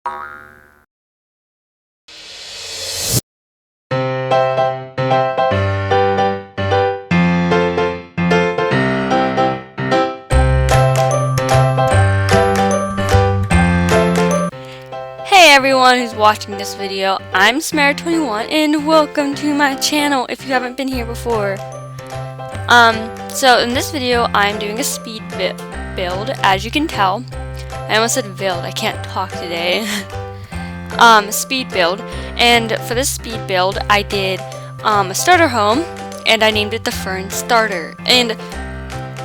Hey everyone who's watching this video, I'm Samara21 and welcome to my channel if you haven't been here before. So in this video I'm doing a speed build, as you can tell. I almost said build, I can't talk today. Speed build, and for this speed build I did a starter home and I named it the Fern Starter. And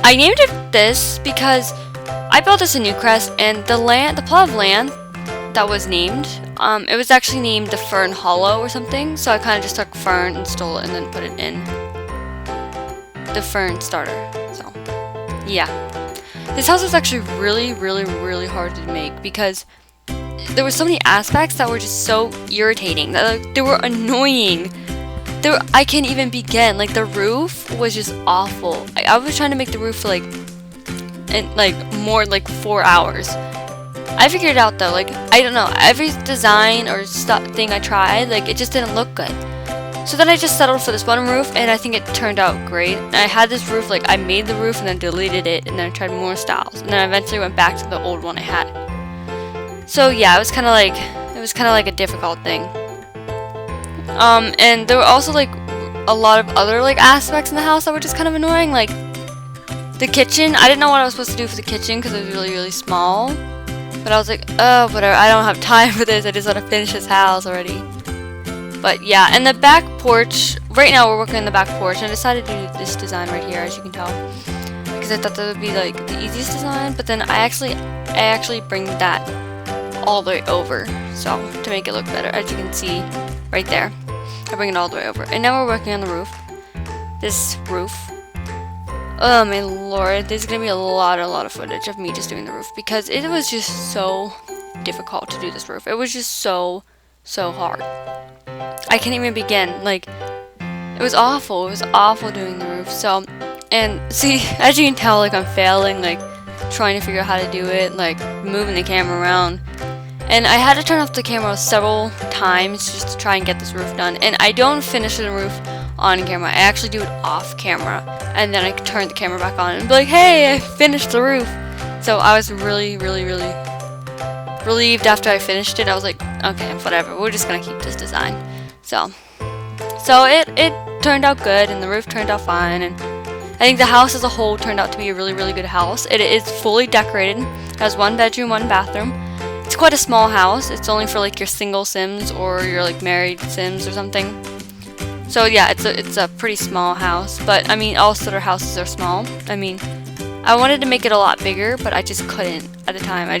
I named it this because I built this in Newcrest, and the plot of land that was named, it was actually named the Fern Hollow or something, so I kind of just took Fern and stole it and then put it in the Fern Starter. So yeah, this house was actually really hard to make because there were so many aspects that were just so irritating, that they were annoying. I can't even begin. Like, the roof was just awful. I was trying to make the roof for more like 4 hours. I figured it out though. Like, I don't know, every design or thing I tried, like, it just didn't look good. So then I just settled for this one roof, and I think it turned out great. And I had this roof, like, I made the roof and then deleted it, and then I tried more styles, and then I eventually went back to the old one I had. So yeah, it was kind of like a difficult thing. And there were also like a lot of other like aspects in the house that were just kind of annoying. Like the kitchen, I didn't know what I was supposed to do for the kitchen because it was really small. But I was like, oh, whatever, I don't have time for this, I just want to finish this house already. But yeah, and the back porch, right now we're working on the back porch, and I decided to do this design right here, as you can tell, because I thought that would be like the easiest design. But then I actually bring that all the way over, so to make it look better, as you can see right there, I bring it all the way over. And now we're working on the roof. This roof, oh my lord, there's gonna be a lot of footage of me just doing the roof, because it was just so difficult to do this roof. It was just so hard. I can't even begin. Like, it was awful. It was awful doing the roof. So, and see, as you can tell, like, I'm failing, like, trying to figure out how to do it, like, moving the camera around. And I had to turn off the camera several times just to try and get this roof done. And I don't finish the roof on camera. I actually do it off camera, and then I turn the camera back on and be like, hey, I finished the roof. So I was really relieved after I finished it. I was like, okay, whatever, we're just gonna keep this design. So it turned out good, and the roof turned out fine, and I think the house as a whole turned out to be a really good house. It is fully decorated. It has 1 bedroom, 1 bathroom. It's quite a small house. It's only for like your single Sims or your like married Sims or something. So yeah, it's a pretty small house. But I mean, all Sutter houses are small. I mean, I wanted to make it a lot bigger, but I just couldn't at the time. I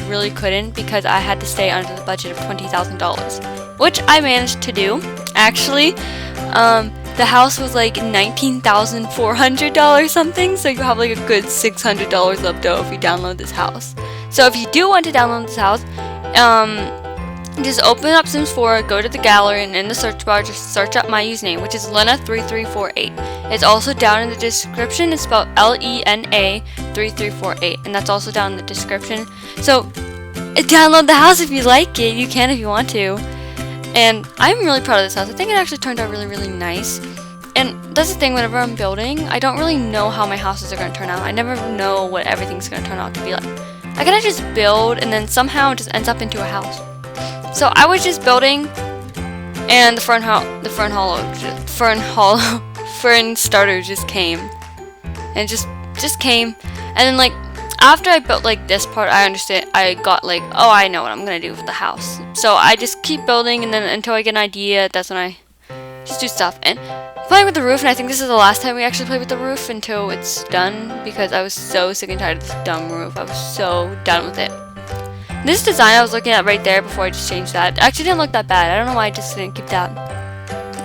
really couldn't, because I had to stay under the budget of $20,000, which I managed to do. Actually, the house was like $19,400 something, so you have like a good $600 left over if you download this house. So if you do want to download this house, just open up Sims 4, go to the gallery, and in the search bar, just search up my username, which is Lena3348. It's also down in the description. It's spelled LENA3348, and that's also down in the description. So download the house if you like it. You can if you want to. And I'm really proud of this house. I think it actually turned out really nice. And that's the thing, whenever I'm building, I don't really know how my houses are going to turn out. I never know what everything's going to turn out to be like. I kind of just build, and then somehow it just ends up into a house. So I was just building, and the Fern Starter just came, and just came, and then like after I built like this part, I got like, oh, I know what I'm gonna do with the house. So I just keep building, and then until I get an idea, that's when I just do stuff. And playing with the roof, and I think this is the last time we actually play with the roof until it's done, because I was so sick and tired of this dumb roof. I was so done with it. This design I was looking at right there before I just changed that. It actually didn't look that bad. I don't know why I just didn't keep that.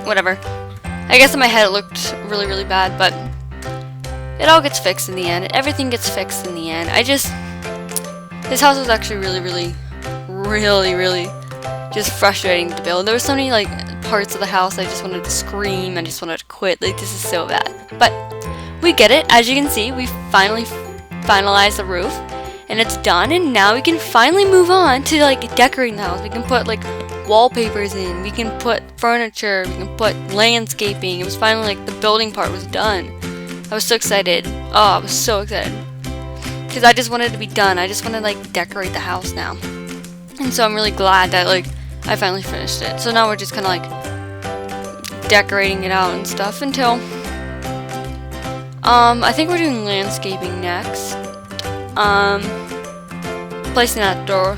Whatever. I guess in my head it looked really bad, but it all gets fixed in the end. Everything gets fixed in the end. This house was actually really just frustrating to build. There were so many like parts of the house I just wanted to scream. I just wanted to quit. Like, this is so bad. But we get it. As you can see, we finally finalized the roof. and it's done, and now we can finally move on to like decorating the house. We can put like wallpapers in, we can put furniture, we can put landscaping. It was finally like the building part was done. I was so excited. Oh, I was so excited because I just wanted it to be done. I just wanted to like decorate the house now, and so I'm really glad that like I finally finished it. So now we're just kind of like decorating it out and stuff until I think we're doing landscaping next. Placing that door.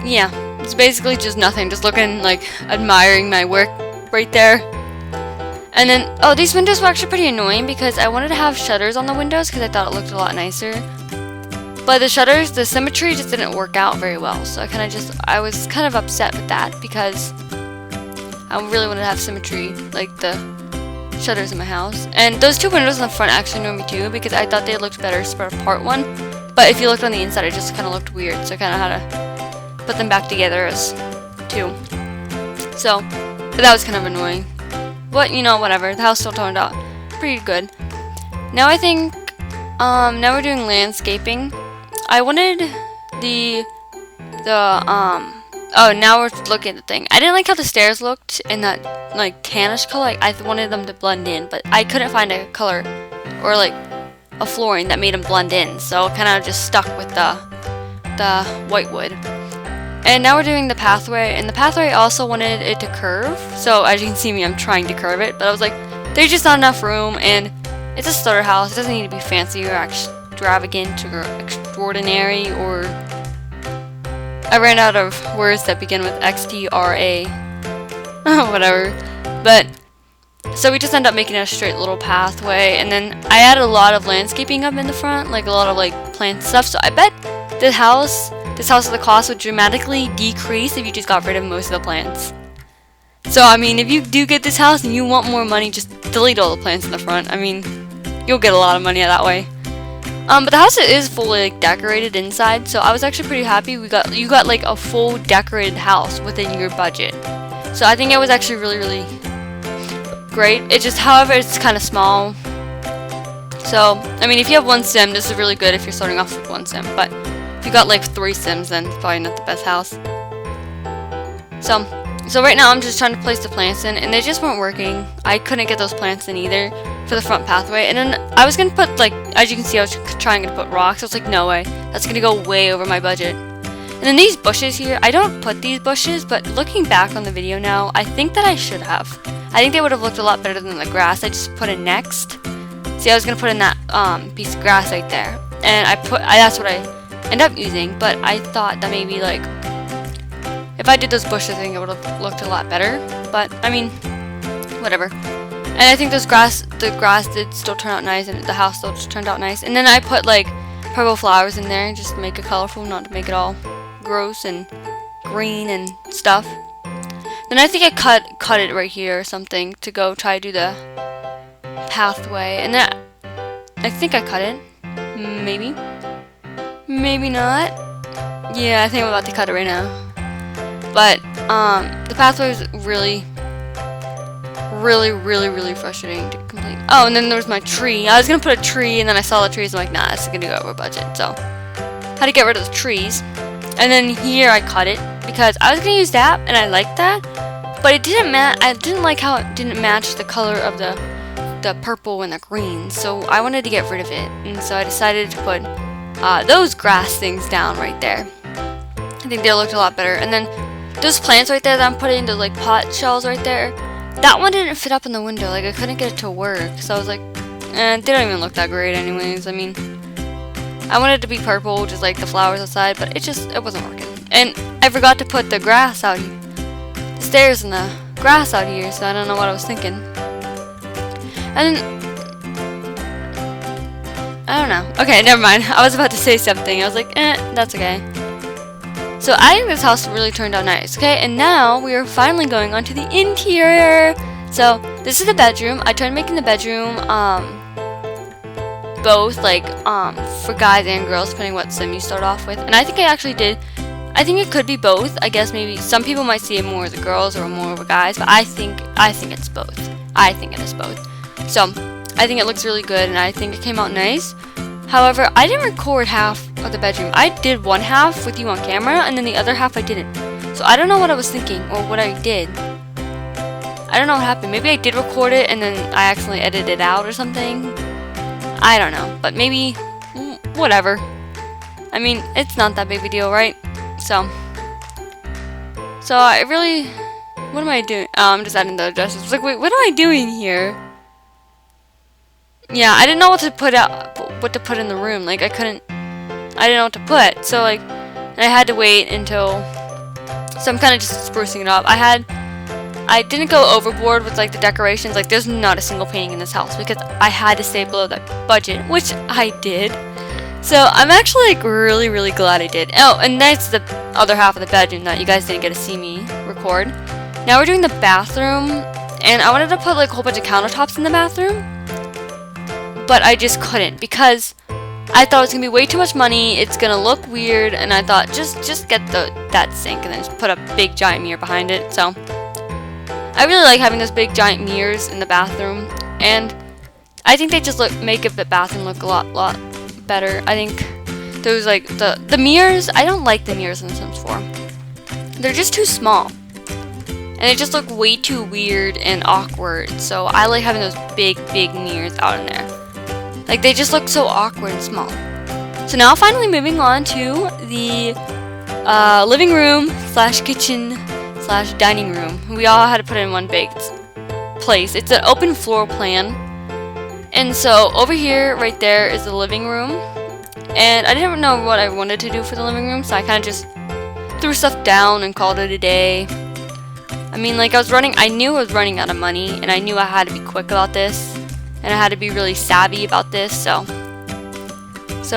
Yeah, it's basically just nothing. Just looking, like, admiring my work right there. And then, oh, these windows were actually pretty annoying because I wanted to have shutters on the windows because I thought it looked a lot nicer. But the shutters, the symmetry just didn't work out very well. So I was kind of upset with that because I really wanted to have symmetry, like the shutters in my house. And those two windows in the front actually annoyed me too because I thought they looked better spread apart one. But if you looked on the inside, it just kind of looked weird. So I kind of had to put them back together as two. So, but that was kind of annoying. But, you know, whatever. The house still turned out pretty good. Now I think, now we're doing landscaping. I wanted oh, now we're looking at the thing. I didn't like how the stairs looked in that, like, tannish color. Like, I wanted them to blend in, but I couldn't find a color or, like, a flooring that made them blend in. So I kind of just stuck with the white wood. And now we're doing the pathway, and the pathway also wanted it to curve. So as you can see me, I'm trying to curve it, but I was like, there's just not enough room, and it's a starter house. It doesn't need to be fancy or extravagant or extraordinary, or I ran out of words that begin with XTRA. Whatever. But so we just end up making a straight little pathway, and then I added a lot of landscaping up in the front, like a lot of like plant stuff. So I bet this house of the cost would dramatically decrease if you just got rid of most of the plants. So I mean, if you do get this house and you want more money, just delete all the plants in the front. I mean, you'll get a lot of money that way. But the house is fully like decorated inside, so I was actually pretty happy. You got like a full decorated house within your budget. So I think it was actually really, really great. It just, however, it's kind of small. So I mean, if you have one sim, this is really good if you're starting off with one sim. But if you got like 3 sims, then it's probably not the best house. So right now I'm just trying to place the plants in, and they just weren't working. I couldn't get those plants in either for the front pathway. And then I was gonna put, like, as you can see, I was trying to put rocks. I was like, no way, that's gonna go way over my budget. And then these bushes here, I don't put these bushes, but looking back on the video now, I think that I should have. I think they would have looked a lot better than the grass I just put in next. See, I was gonna put in that piece of grass right there, and that's what I end up using. But I thought that maybe, like, if I did those bushes, I think it would have looked a lot better. But I mean, whatever. And I think the grass did still turn out nice, and the house still just turned out nice. And then I put like purple flowers in there just to make it colorful, not to make it all gross and green and stuff. Then I think I cut it right here or something to go try to do the pathway. And then I think I cut it. Maybe not. Yeah, I think I'm about to cut it right now. But the pathway was really frustrating to complete. Oh, and then there was my tree. I was gonna put a tree, and then I saw the trees. I'm like, nah, this is gonna go over budget. So had to get rid of the trees. And then here I cut it because I was gonna use that, and I liked that, but it didn't match. I didn't like how it didn't match the color of the purple and the green. So I wanted to get rid of it, and so I decided to put those grass things down right there. I think they looked a lot better. And then those plants right there that I'm putting, those like pot shells right there, that one didn't fit up in the window. Like, I couldn't get it to work. So I was like, they don't even look that great anyways. I mean, I wanted it to be purple, just like the flowers outside, but it wasn't working. And I forgot to put the grass out here, the stairs and the grass out here, so I don't know what I was thinking. And then, I don't know. Okay, never mind. I was about to say something. I was like, that's okay. So I think this house really turned out nice, okay? And now we are finally going on to the interior. So this is the bedroom. I tried making the bedroom both, like, for guys and girls, depending what sim you start off with. And I think I actually did. I think it could be both. I guess maybe some people might see it more as the girls or more of a guys, but I think it's both. I think it is both. So I think it looks really good, and I think it came out nice. However, I didn't record half of the bedroom. I did one half with you on camera, and then the other half I didn't. So I don't know what I was thinking, or what I did. I don't know what happened. Maybe I did record it, and then I accidentally edited it out or something. I don't know, but maybe, whatever. I mean, it's not that big of a deal, right? So I really, what am I doing? Oh, I'm just adding the addresses. I was like, wait, what am I doing here? Yeah, I didn't know what to put in the room. Like, I didn't know what to put. So, like, and I had to wait until, so I'm kind of just sprucing it up. I didn't go overboard with, like, the decorations. Like, there's not a single painting in this house because I had to stay below that budget, which I did. So, I'm actually, like, really, really glad I did. Oh, and that's the other half of the bedroom that you guys didn't get to see me record. Now we're doing the bathroom, and I wanted to put, like, a whole bunch of countertops in the bathroom, but I just couldn't because I thought it was gonna be way too much money. It's gonna look weird, and I thought just get that sink and then just put a big giant mirror behind it. So I really like having those big giant mirrors in the bathroom, and I think they just make the bathroom look a lot better. I think those, like, the mirrors, I don't like the mirrors in Sims 4. They're just too small, and they just look way too weird and awkward. So I like having those big mirrors out in there. Like, they just look so awkward and small. So now finally moving on to the living room / kitchen / dining room. We all had to put it in one big place. It's an open floor plan. And so over here, right there, is the living room. And I didn't know what I wanted to do for the living room, so I kind of just threw stuff down and called it a day. I mean, like, I knew I was running out of money, and I knew I had to be quick about this. And I had to be really savvy about this, so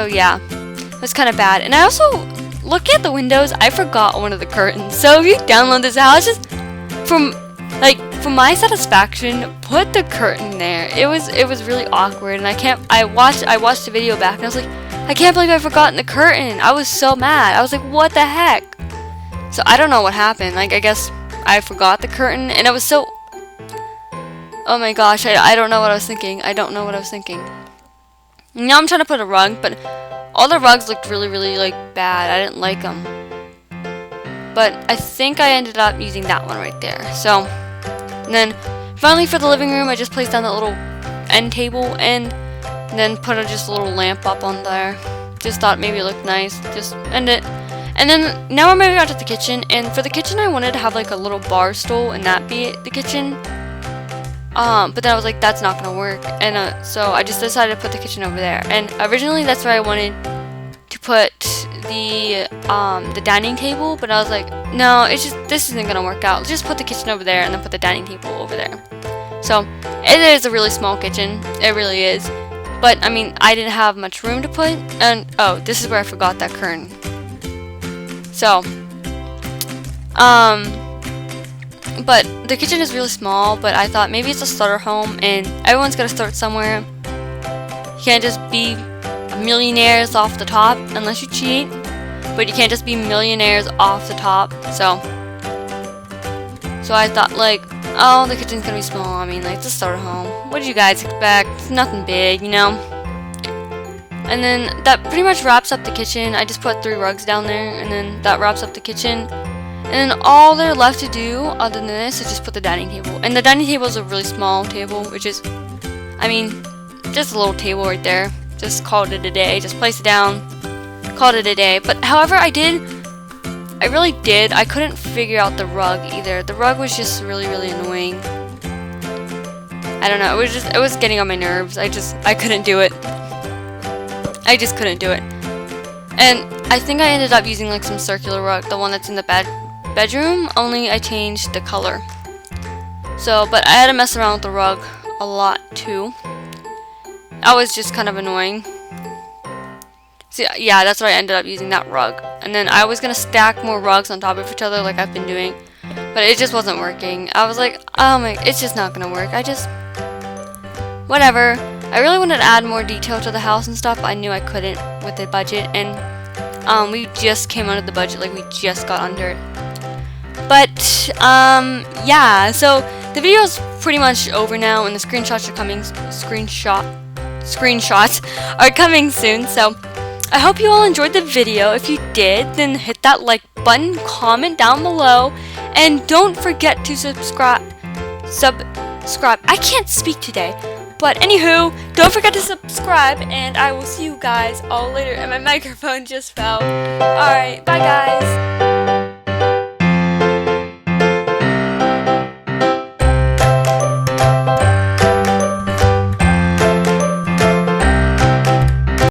yeah, it was kind of bad. And I also, looking at the windows, I forgot one of the curtains. So if you download this house, just for my satisfaction, put the curtain there. It was really awkward, and I watched the video back, and I was like, I can't believe I've forgotten the curtain. I was so mad. I was like, what the heck? So I don't know what happened. Like, I guess I forgot the curtain, and it was so, oh my gosh, I don't know what I was thinking. I don't know what I was thinking. Now I'm trying to put a rug, but all the rugs looked really, really, like, bad. I didn't like them. But I think I ended up using that one right there. So, and then finally for the living room, I just placed down that little end table and then put just a little lamp up on there. Just thought maybe it looked nice. Just end it. And then now we're moving on to the kitchen. And for the kitchen, I wanted to have, like, a little bar stool and that be the kitchen. But then I was like, that's not gonna work, and so I just decided to put the kitchen over there. And originally, that's where I wanted to put the dining table, but I was like, no, this isn't gonna work out. Just put the kitchen over there, and then put the dining table over there. So it is a really small kitchen. It really is. But I mean, I didn't have much room to put, and oh, this is where I forgot that curtain. So, but the kitchen is really small, but I thought maybe it's a starter home, and everyone's gonna start somewhere. You can't just be millionaires off the top unless you cheat, but you can't just be millionaires off the top. So I thought, like, oh, the kitchen's gonna be small. I mean, like, it's a starter home. What did you guys expect? It's nothing big, you know? And then that pretty much wraps up the kitchen. I just put 3 rugs down there, and then that wraps up the kitchen. And then all they're left to do, other than this, is just put the dining table. And the dining table is a really small table, which is, I mean, just a little table right there. Just called it a day. Just place it down, called it a day. But however, I really did. I couldn't figure out the rug either. The rug was just really, really annoying. I don't know. It was getting on my nerves. I couldn't do it. I just couldn't do it. And I think I ended up using, like, some circular rug, the one that's in the bedroom, only I changed the color. So, but I had to mess around with the rug a lot too. That was just kind of annoying. So yeah, that's why I ended up using that rug. And then I was gonna stack more rugs on top of each other like I've been doing, but it just wasn't working. I was like, oh my, it's just not gonna work. Whatever. I really wanted to add more detail to the house and stuff, but I knew I couldn't with the budget, and we just came under the budget, like we just got under it. But yeah, so the video is pretty much over now, and the screenshots are coming. Screenshots are coming soon. So I hope you all enjoyed the video. If you did, then hit that like button, comment down below, and don't forget to subscribe. I can't speak today. But anywho, don't forget to subscribe, and I will see you guys all later. And my microphone just fell. Alright, bye guys.